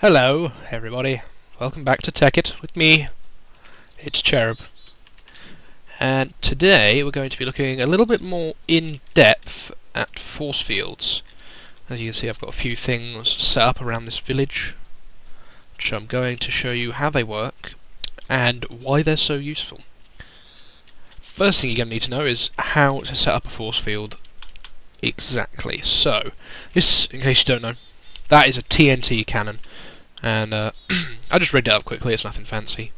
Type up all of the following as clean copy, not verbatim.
Hello, everybody. Welcome back to Tekkit with me. It's Cherub. And today we're going to be looking a little bit more in depth at force fields. As you can see, I've got a few things set up around this village, which I'm going to show you how they work and why they're so useful. First thing you're going to need to know is how to set up a force field exactly. So, this, in case you don't know, that is a TNT cannon. And I just read it up quickly, it's nothing fancy.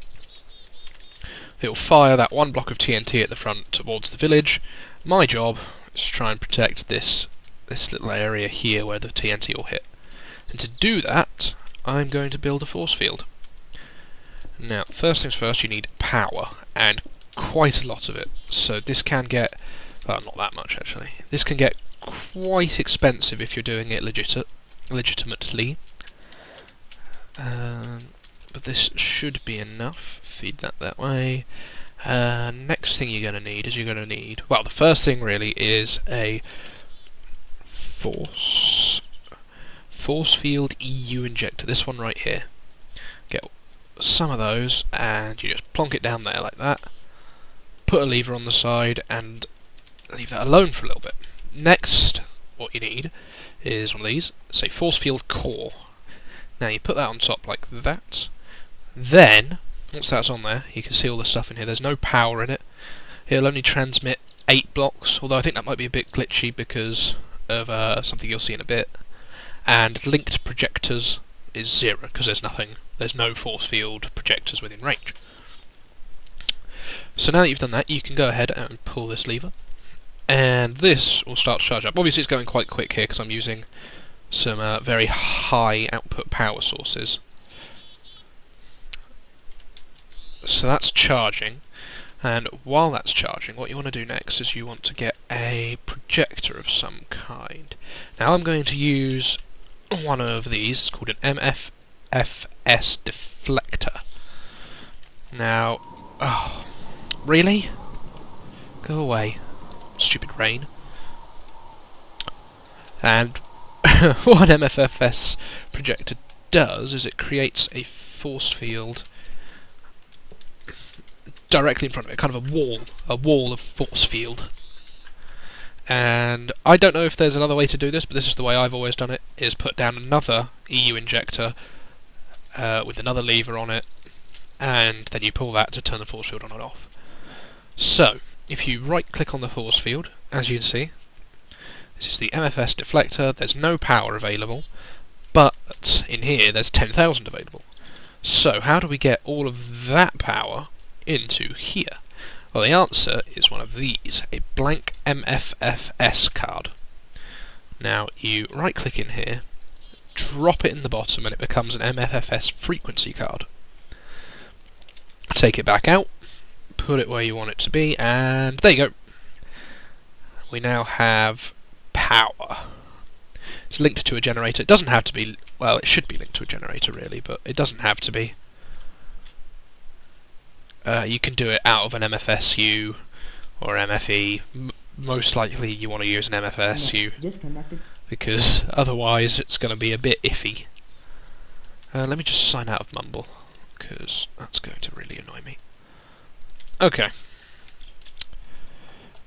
It will fire that one block of TNT at the front towards the village. My job is to try and protect this little area here where the TNT will hit. And to do that, I'm going to build a force field. Now, first things first, you need power, and quite a lot of it. So this can get, well, not that much actually. This can get quite expensive if you're doing it legitimately. But this should be enough. Feed that way. Next thing you're going to need is well, the first thing really is a force field EU injector. This one right here. Get some of those and you just plonk it down there like that. Put a lever on the side and leave that alone for a little bit. Next, what you need is one of these. Say force field core. Now you put that on top like that. Then, once that's on there, you can see all the stuff in here. There's no power in it. It'll only transmit 8 blocks, although I think that might be a bit glitchy because of something you'll see in a bit. And linked projectors is 0 because there's no force field projectors within range. So now that you've done that, you can go ahead and pull this lever, and this will start to charge up. Obviously it's going quite quick here because I'm using some very high output power sources. So that's charging, and while that's charging, what you want to do next is you want to get a projector of some kind. Now I'm going to use one of these. It's called an MFFS deflector. Now, oh, really? Go away, stupid rain. And what an MFFS projector does is it creates a force field directly in front of it, kind of a wall of force field. And I don't know if there's another way to do this, but this is the way I've always done it, is put down another EU injector with another lever on it, and then you pull that to turn the force field on and off. So, if you right click on the force field, as you can see, this is the MFS deflector. There's no power available, but in here there's 10,000 available. So how do we get all of that power into here? Well, the answer is one of these, a blank MFFS card. Now you right click in here, drop it in the bottom, and it becomes an MFFS frequency card. Take it back out, put it where you want it to be, and there you go. We now have power. It's linked to a generator. It doesn't have to be, well, it should be linked to a generator really, but it doesn't have to be. You can do it out of an MFSU or MFE. Most likely you want to use an MFSU because otherwise it's going to be a bit iffy. Let me just sign out of Mumble because that's going to really annoy me. Okay.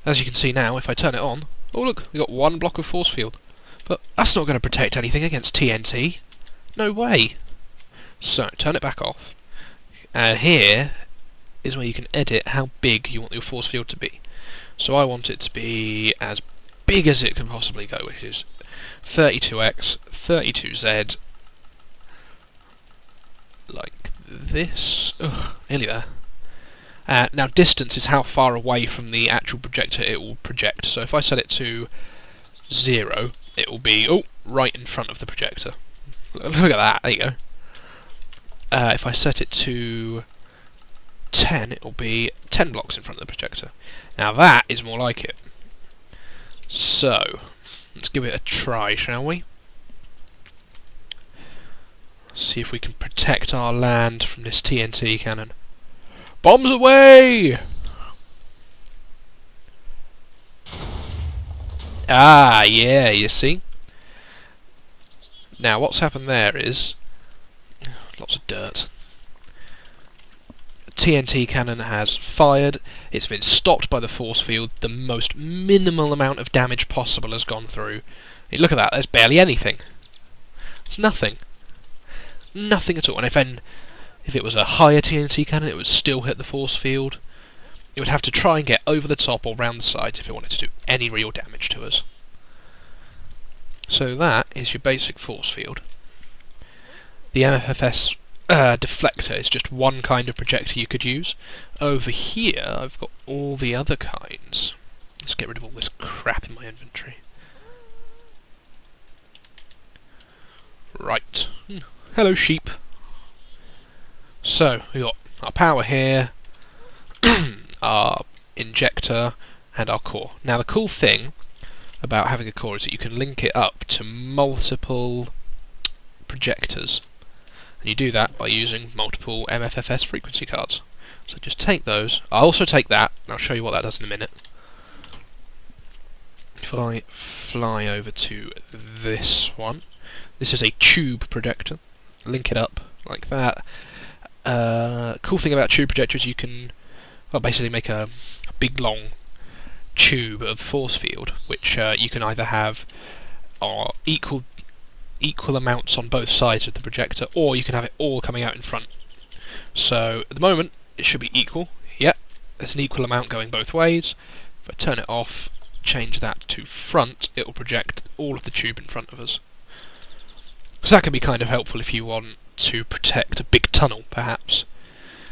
As you can see now, if I turn it on, oh look, we got one block of force field. But that's not going to protect anything against TNT. No way. So, turn it back off. And here is where you can edit how big you want your force field to be. So I want it to be as big as it can possibly go, which is 32x, 32z, like this. Ugh, nearly there. Now distance is how far away from the actual projector it will project. So if I set it to 0, it will be right in front of the projector. Look at that, there you go. If I set it to 10, it will be 10 blocks in front of the projector. Now that is more like it. So, let's give it a try, shall we? See if we can protect our land from this TNT cannon. Bombs away! Ah, yeah, you see? Now what's happened there is lots of dirt. A TNT cannon has fired, it's been stopped by the force field, the most minimal amount of damage possible has gone through. Look at that, there's barely anything. It's nothing. Nothing at all. And if it was a higher TNT cannon, it would still hit the force field. It would have to try and get over the top or round the sides if it wanted to do any real damage to us. So that is your basic force field. The MFFS deflector is just one kind of projector you could use. Over here I've got all the other kinds. Let's get rid of all this crap in my inventory. Right. Hello sheep. So, we've got our power here, our injector, and our core. Now the cool thing about having a core is that you can link it up to multiple projectors. And you do that by using multiple MFFS frequency cards. So just take those. I'll also take that, and I'll show you what that does in a minute. If I fly over to this one, this is a tube projector. Link it up like that. Cool thing about tube projectors, you can basically make a big long tube of force field, which you can either have equal amounts on both sides of the projector, or you can have it all coming out in front. So at the moment it should be equal. Yep, there's an equal amount going both ways. If I turn it off, change that to front, it will project all of the tube in front of us. So that can be kind of helpful if you want to protect a big tunnel, perhaps,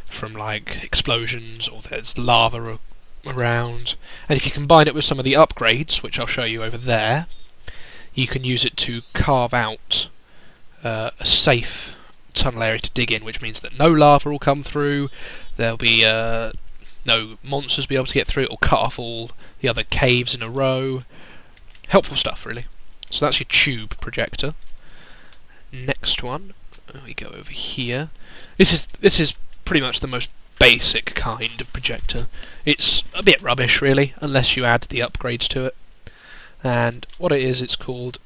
from like explosions, or there's lava around. And if you combine it with some of the upgrades, which I'll show you over there, you can use it to carve out a safe tunnel area to dig in, which means that no lava will come through, there'll be no monsters be able to get through, it will cut off all the other caves in a row. Helpful stuff, really. So that's your tube projector. Next one, we go over here. This is pretty much the most basic kind of projector. It's a bit rubbish, really, unless you add the upgrades to it. And what it is, it's called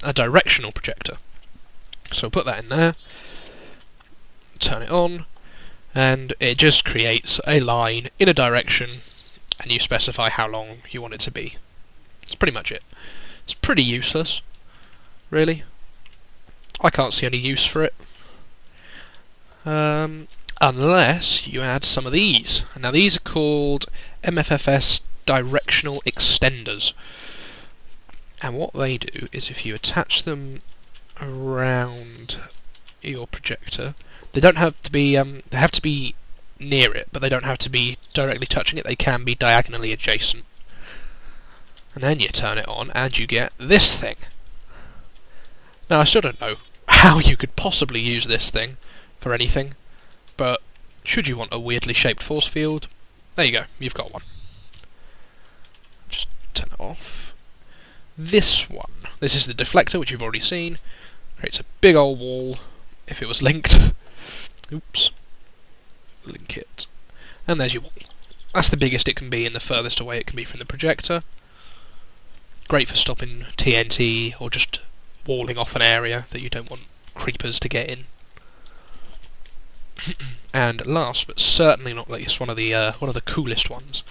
a directional projector. So put that in there, turn it on, and it just creates a line in a direction, and you specify how long you want it to be. That's pretty much it. It's pretty useless, really. I can't see any use for it. Unless you add some of these. Now these are called MFFS directional extenders. And what they do is if you attach them around your projector, they don't have to be they have to be near it, but they don't have to be directly touching it, they can be diagonally adjacent. And then you turn it on and you get this thing. Now I still don't know how you could possibly use this thing for anything, but should you want a weirdly shaped force field, there you go, you've got one. Just turn it off. This one, this is the deflector, which you've already seen. Creates a big old wall if it was linked. Oops. Link it. And there's your wall. That's the biggest it can be and the furthest away it can be from the projector. Great for stopping TNT or just walling off an area that you don't want creepers to get in. And last but certainly not least, one of the coolest ones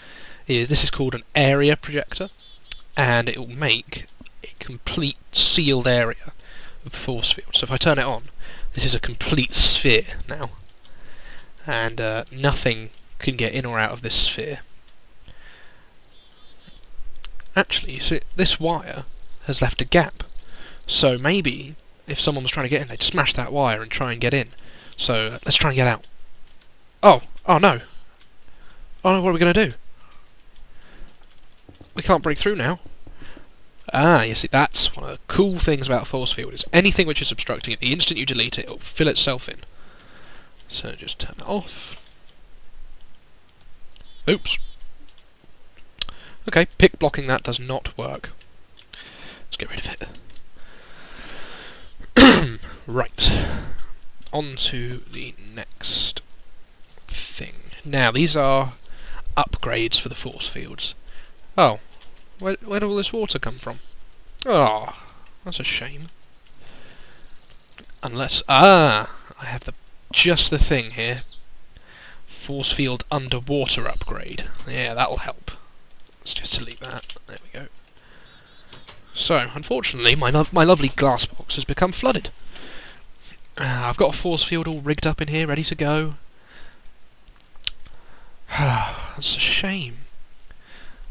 is this is called an area projector, and it will make a complete sealed area of force field. So if I turn it on, this is a complete sphere now, and nothing can get in or out of this sphere. Actually, you see, this wire has left a gap. So maybe if someone was trying to get in, they'd smash that wire and try and get in. So let's try and get out. Oh no. Oh no, what are we going to do? We can't break through now. Ah, you see, that's one of the cool things about force field, is anything which is obstructing it, the instant you delete it, it'll fill itself in. So just turn it off. Oops. Okay, pick blocking that does not work. Let's get rid of it. Right. On to the next thing. Now, these are upgrades for the force fields. Oh, where did all this water come from? Oh, that's a shame. Unless... Ah! I have just the thing here. Force field underwater upgrade. Yeah, that'll help. Let's just delete that. There we go. So, unfortunately, my lovely glass box has become flooded. I've got a force field all rigged up in here, ready to go. That's a shame.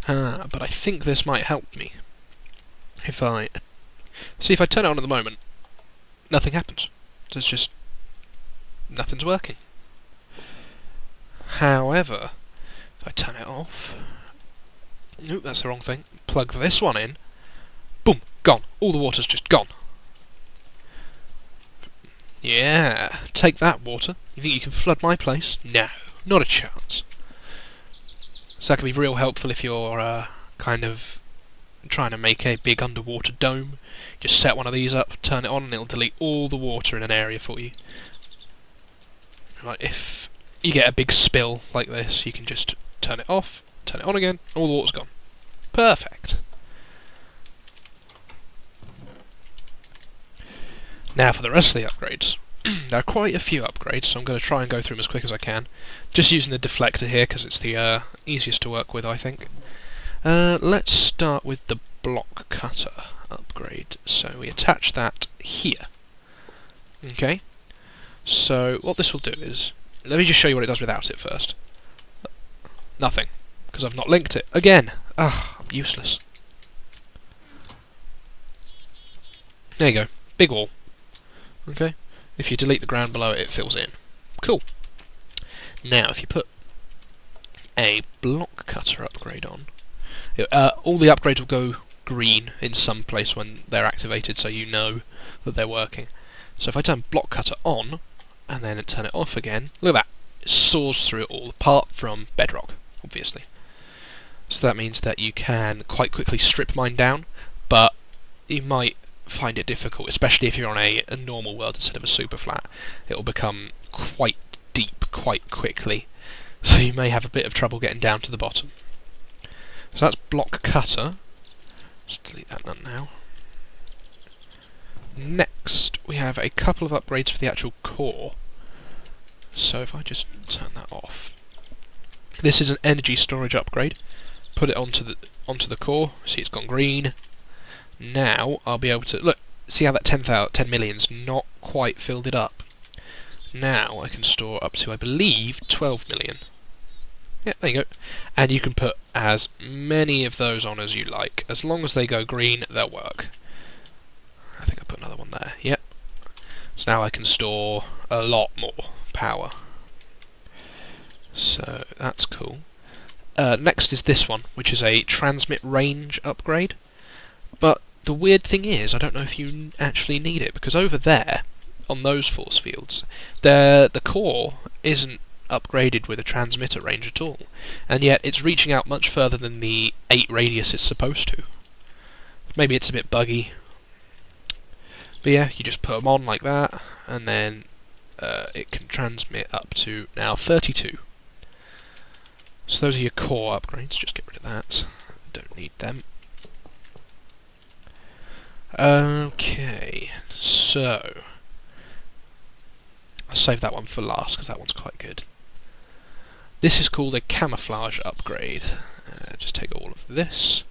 But I think this might help me. If I turn it on at the moment, nothing happens. There's just... nothing's working. However, if I turn it off... Nope, that's the wrong thing. Plug this one in. Boom! Gone. All the water's just gone. Yeah, take that, water. You think you can flood my place? No, not a chance. So that can be real helpful if you're kind of trying to make a big underwater dome. Just set one of these up, turn it on, and it'll delete all the water in an area for you. Like if you get a big spill like this, you can just turn it off, turn it on again, all the water's gone. Perfect. Now for the rest of the upgrades. There are quite a few upgrades, so I'm going to try and go through them as quick as I can. Just using the deflector here, because it's the easiest to work with, I think. Let's start with the block cutter upgrade. So we attach that here. Okay. So what this will do is... let me just show you what it does without it first. Nothing, because I've not linked it. Again! Ugh, I'm useless. There you go. Big wall. Okay. If you delete the ground below it, it fills in. Cool. Now, if you put a block cutter upgrade on, all the upgrades will go green in some place when they're activated, so you know that they're working. So if I turn block cutter on, and then turn it off again, look at that. It saws through it all, apart from bedrock, obviously. So that means that you can quite quickly strip mine down, but you might find it difficult, especially if you're on a normal world instead of a super flat. It will become quite deep quite quickly, so you may have a bit of trouble getting down to the bottom. So that's block cutter. Just delete that none now. Next, we have a couple of upgrades for the actual core. So if I just turn that off, this is an energy storage upgrade. Put it onto the core. See, it's gone green. Now I'll be able to look. See how that 10 million's not quite filled it up. Now I can store up to, I believe, 12 million. Yeah, there you go. And you can put as many of those on as you like. As long as they go green, they'll work. I think I put another one there. Yep. So now I can store a lot more power. So that's cool. Next is this one, which is a transmit range upgrade. But the weird thing is, I don't know if you actually need it, because over there, on those force fields, the core isn't upgraded with a transmitter range at all, and yet it's reaching out much further than the 8 radius is supposed to. Maybe it's a bit buggy. But yeah, you just put them on like that, and then it can transmit up to now 32. So those are your core upgrades, just get rid of that. Don't need them. Okay, so I'll save that one for last because that one's quite good. This is called a camouflage upgrade. Just take all of this,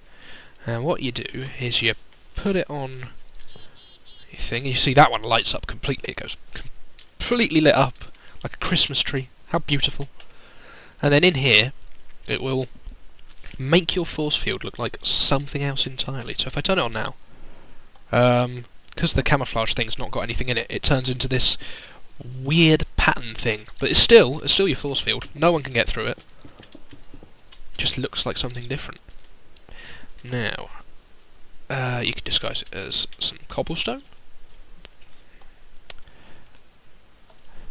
and what you do is you put it on your thing. You see that one lights up completely. It goes completely lit up like a Christmas tree. How beautiful! And then in here, it will make your force field look like something else entirely. So if I turn it on now, because the camouflage thing's not got anything in it, it turns into this weird pattern thing. But it's still your force field. No one can get through it. Just looks like something different. Now, you could disguise it as some cobblestone.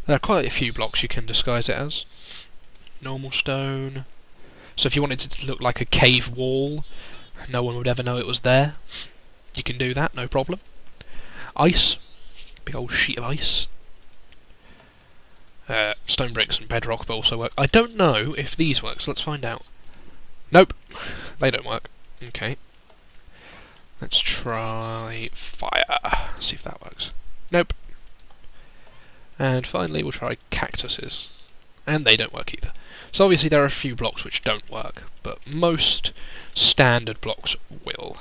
There are quite a few blocks you can disguise it as. Normal stone. So if you wanted it to look like a cave wall, no one would ever know it was there. You can do that, no problem. Ice. Big old sheet of ice. Stone bricks and bedrock also work. I don't know if these work, so let's find out. Nope. They don't work. Okay. Let's try fire. See if that works. Nope. And finally we'll try cactuses. And they don't work either. So obviously there are a few blocks which don't work, but most standard blocks will.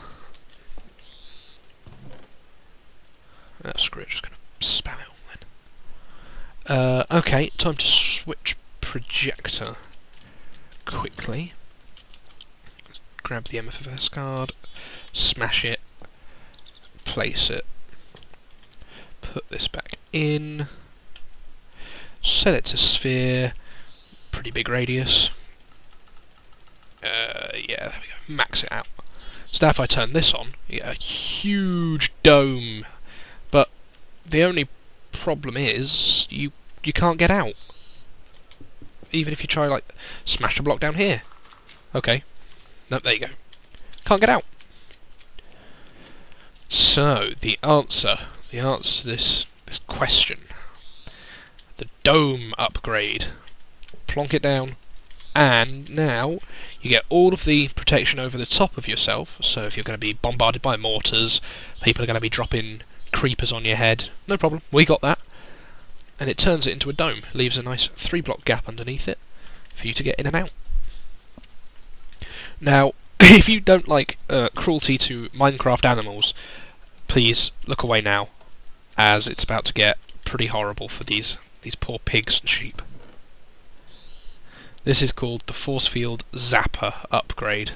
Screw it, just going to spam it all in. Okay, time to switch projector quickly. Grab the MFFS card, smash it, place it, put this back in, set it to sphere, pretty big radius. Yeah, there we go, max it out. So now if I turn this on, you get a huge dome, but the only problem is you can't get out. Even if you try, like, smash a block down here. Okay. Nope, there you go. Can't get out. So, the answer to this question. The dome upgrade. Plonk it down, and now you get all of the protection over the top of yourself, so if you're going to be bombarded by mortars, people are going to be dropping creepers on your head, no problem, we got that. And it turns it into a dome, leaves a nice 3-block gap underneath it for you to get in and out. Now, if you don't like cruelty to Minecraft animals, please look away now, as it's about to get pretty horrible for these poor pigs and sheep. This is called the Force Field Zapper upgrade.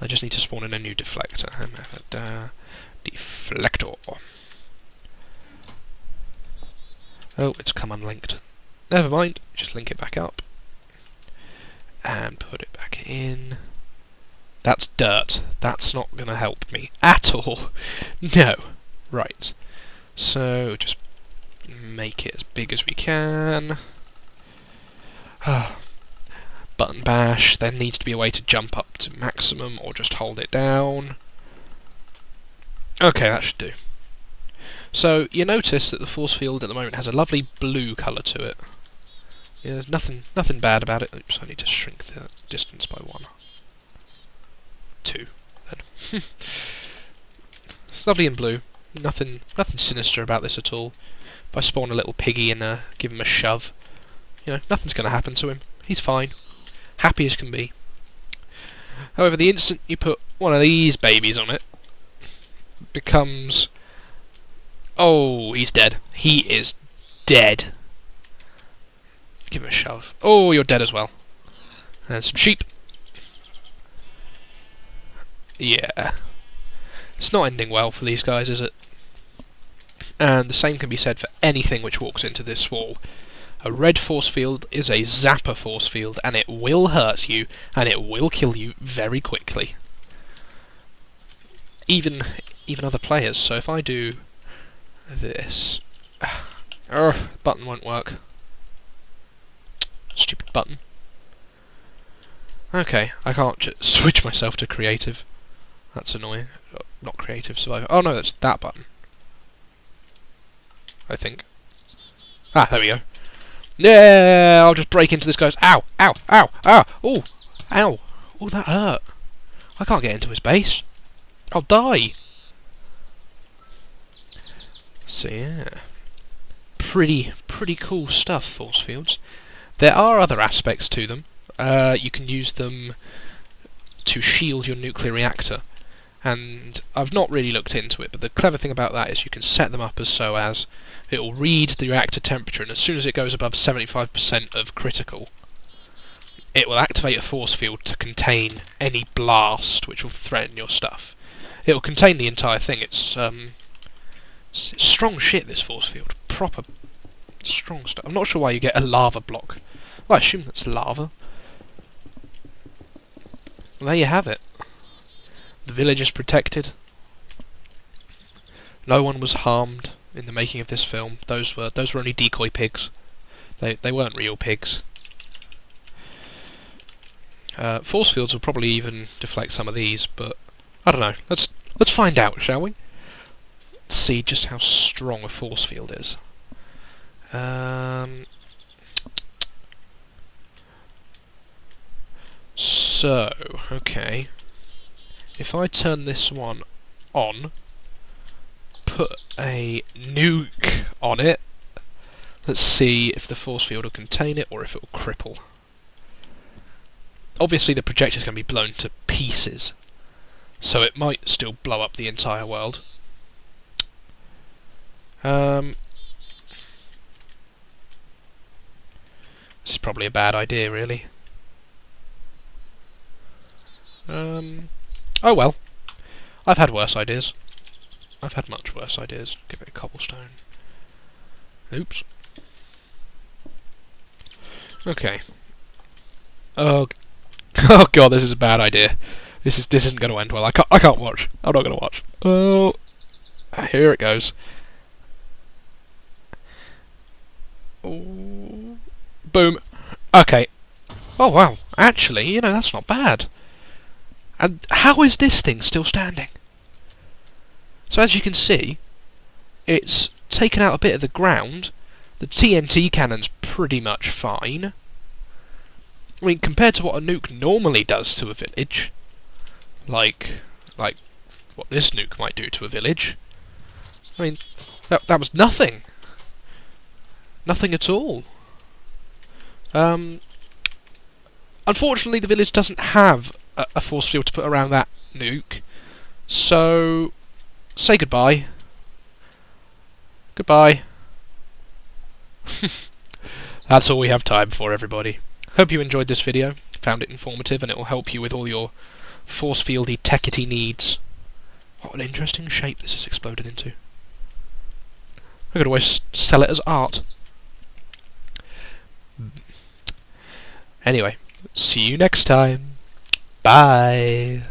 I just need to spawn in a new deflector. Deflector. Oh, it's come unlinked. Never mind, just link it back up. And put it back in. That's dirt. That's not going to help me at all. No. Right. So, just make it as big as we can. Button bash. There needs to be a way to jump up to maximum or just hold it down. Okay, that should do. So, you notice that the force field at the moment has a lovely blue colour to it. Yeah, there's nothing bad about it. Oops, I need to shrink the distance by 1. 2. Then. It's lovely in blue. Nothing sinister about this at all. If I spawn a little piggy and give him a shove, nothing's going to happen to him. He's fine. Happy as can be. However, the instant you put one of these babies on it, becomes... Oh, he's dead. He is dead. Give him a shove. Oh, you're dead as well. And some sheep. Yeah. It's not ending well for these guys, is it? And the same can be said for anything which walks into this wall. A red force field is a zapper force field, and it will hurt you, and it will kill you very quickly. Even other players. So if I do this... button won't work. Stupid button. Okay, I can't just switch myself to creative. That's annoying. Not creative, survivor. Oh no, that's that button. I think. Ah, there we go. Yeah, I'll just break into this guy's... Ow! Ow! Ow! Ow! Oh! Ow! Oh, that hurt. I can't get into his base. I'll die. So yeah. Pretty cool stuff, force fields. There are other aspects to them. You can use them to shield your nuclear reactor. And I've not really looked into it, but the clever thing about that is you can set them up as so as it will read the reactor temperature, and as soon as it goes above 75% of critical, it will activate a force field to contain any blast which will threaten your stuff. It will contain the entire thing. It's strong shit, this force field. Proper strong stuff. I'm not sure why you get a lava block. Well, I assume that's lava. Well, there you have it. The village is protected. No one was harmed in the making of this film. Those were only decoy pigs. They weren't real pigs. Force fields will probably even deflect some of these, but I don't know. Let's find out, shall we? Let's see just how strong a force field is. So, okay. If I turn this one on, put a nuke on it, Let's see if the force field will contain it or if it will cripple. Obviously the projector is going to be blown to pieces, so it might still blow up the entire world. This is probably a bad idea, really. Oh well. I've had worse ideas. I've had much worse ideas. Give it a cobblestone. Oops. Okay. Oh, oh god, this is a bad idea. This isn't going to end well. I can't watch. I'm not going to watch. Oh, here it goes. Oh, boom. Okay. Oh wow. Actually, you know, that's not bad. And how is this thing still standing? So as you can see, it's taken out a bit of the ground. The TNT cannon's pretty much fine. I mean, compared to what a nuke normally does to a village, like what this nuke might do to a village, I mean, that was nothing. Nothing at all. Unfortunately, the village doesn't have a force field to put around that nuke, so say goodbye. Goodbye. That's all we have time for, everybody. Hope you enjoyed this video, found it informative, and it will help you with all your force fieldy, Tekkity needs. What an interesting shape this has exploded into. I could always sell it as art. Anyway, see you next time. Bye.